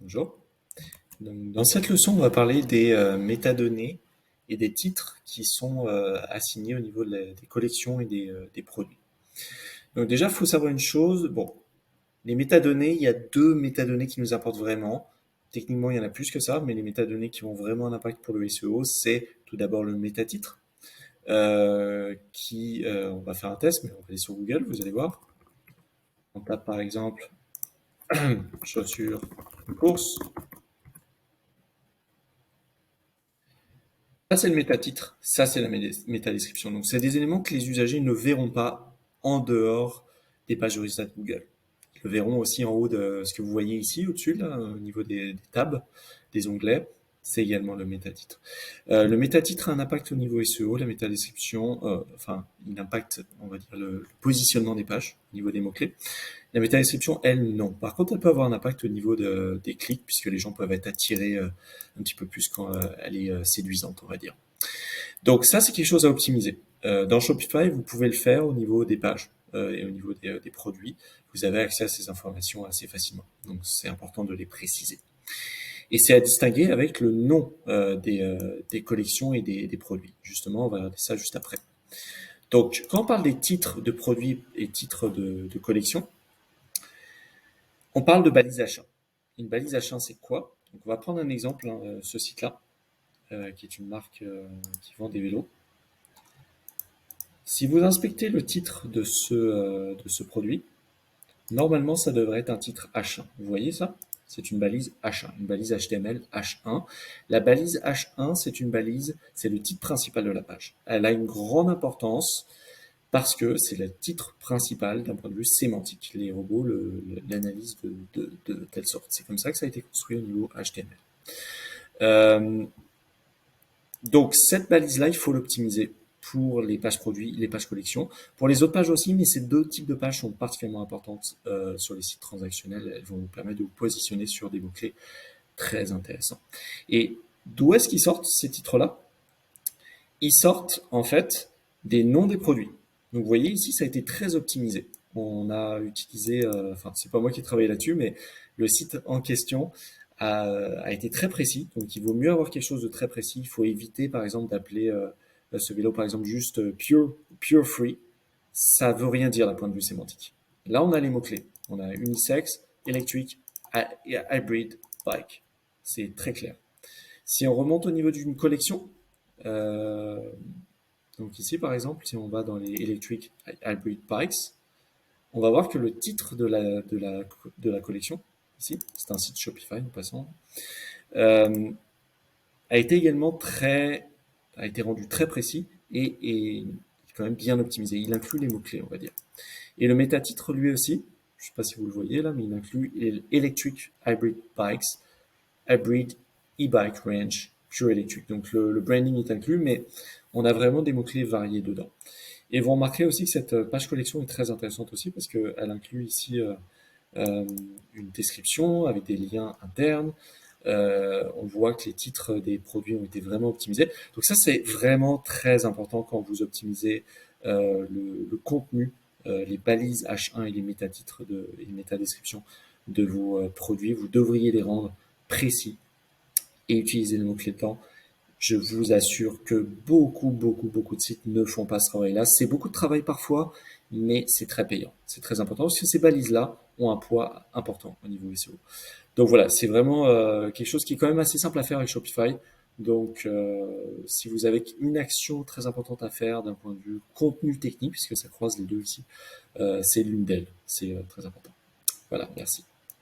Bonjour. Donc, dans cette leçon, on va parler des métadonnées et des titres qui sont assignés au niveau des collections et des produits. Donc déjà, il faut savoir une chose. Bon, les métadonnées, il y a deux métadonnées qui nous importent vraiment. Techniquement, il y en a plus que ça, mais les métadonnées qui ont vraiment un impact pour le SEO, c'est tout d'abord le métatitre, on va faire un test, mais on va aller sur Google, vous allez voir. On tape par exemple chaussures de course. Ça, c'est le métatitre, ça, c'est la métadescription. Donc, c'est des éléments que les usagers ne verront pas en dehors des pages de résultats de Google. Ils le verront aussi en haut de ce que vous voyez ici, au-dessus, là, au niveau des tabs, des onglets. C'est également le métatitre. Le métatitre a un impact au niveau SEO, la métadescription, enfin, il impacte, on va dire, le positionnement des pages au niveau des mots-clés. La métadescription, elle, non. Par contre, elle peut avoir un impact au niveau des clics, puisque les gens peuvent être attirés un petit peu plus quand elle est séduisante, on va dire. Donc ça, c'est quelque chose à optimiser. Dans Shopify, vous pouvez le faire au niveau des pages et au niveau des produits. Vous avez accès à ces informations assez facilement. Donc c'est important de les préciser. Et c'est à distinguer avec le nom des collections et des produits. Justement, on va regarder ça juste après. Donc, quand on parle des titres de produits et titres de collection, on parle de balise achat. Une balise achat, c'est quoi? Donc, on va prendre un exemple, hein, ce site-là, qui est une marque qui vend des vélos. Si vous inspectez le titre de ce produit, normalement, ça devrait être un titre H1. Vous voyez ça? C'est une balise H1, une balise HTML H1. La balise H1, c'est une balise, c'est le titre principal de la page. Elle a une grande importance parce que c'est le titre principal d'un point de vue sémantique. Les robots l'analysent de telle sorte. C'est comme ça que ça a été construit au niveau HTML. Donc cette balise-là, il faut l'optimiser pour les pages produits, les pages collections. Pour les autres pages aussi, mais ces deux types de pages sont particulièrement importantes sur les sites transactionnels. Elles vont vous permettre de vous positionner sur des mots-clés très intéressants. Et d'où est-ce qu'ils sortent ces titres-là? Ils sortent en fait des noms des produits. Donc vous voyez ici, ça a été très optimisé. On a utilisé, enfin c'est pas moi qui ai travaillé là-dessus, mais le site en question a été très précis. Donc il vaut mieux avoir quelque chose de très précis. Il faut éviter par exemple d'appeler ce vélo par exemple juste pure free. Ça veut rien dire d'un point de vue sémantique. Là on a les mots-clés. On a unisex, electric, hybrid, bike. C'est très clair. Si on remonte au niveau d'une collection, euh, donc ici, par exemple, si on va dans les Electric Hybrid Bikes, on va voir que le titre de la collection, ici, c'est un site Shopify en passant, euh, a été également a été rendu très précis et quand même bien optimisé. Il inclut les mots-clés, on va dire. Et le métatitre, lui aussi, je ne sais pas si vous le voyez là, mais il inclut Electric Hybrid Bikes, Hybrid e-bike range, pure electric. Donc le branding est inclus, mais on a vraiment des mots-clés variés dedans. Et vous remarquerez aussi que cette page collection est très intéressante aussi parce qu'elle inclut ici euh, une description avec des liens internes. On voit que les titres des produits ont été vraiment optimisés. Donc ça, c'est vraiment très important quand vous optimisez le contenu, les balises H1 et les métatitres et les métadescriptions de vos produits. Vous devriez les rendre précis et utiliser le mot-clé dedans. Je vous assure que beaucoup de sites ne font pas ce travail-là. C'est beaucoup de travail parfois, mais c'est très payant. C'est très important parce que ces balises-là ont un poids important au niveau SEO. Donc voilà, c'est vraiment quelque chose qui est quand même assez simple à faire avec Shopify. Donc si vous avez une action très importante à faire d'un point de vue contenu technique, puisque ça croise les deux ici, c'est l'une d'elles. C'est très important. Voilà, merci.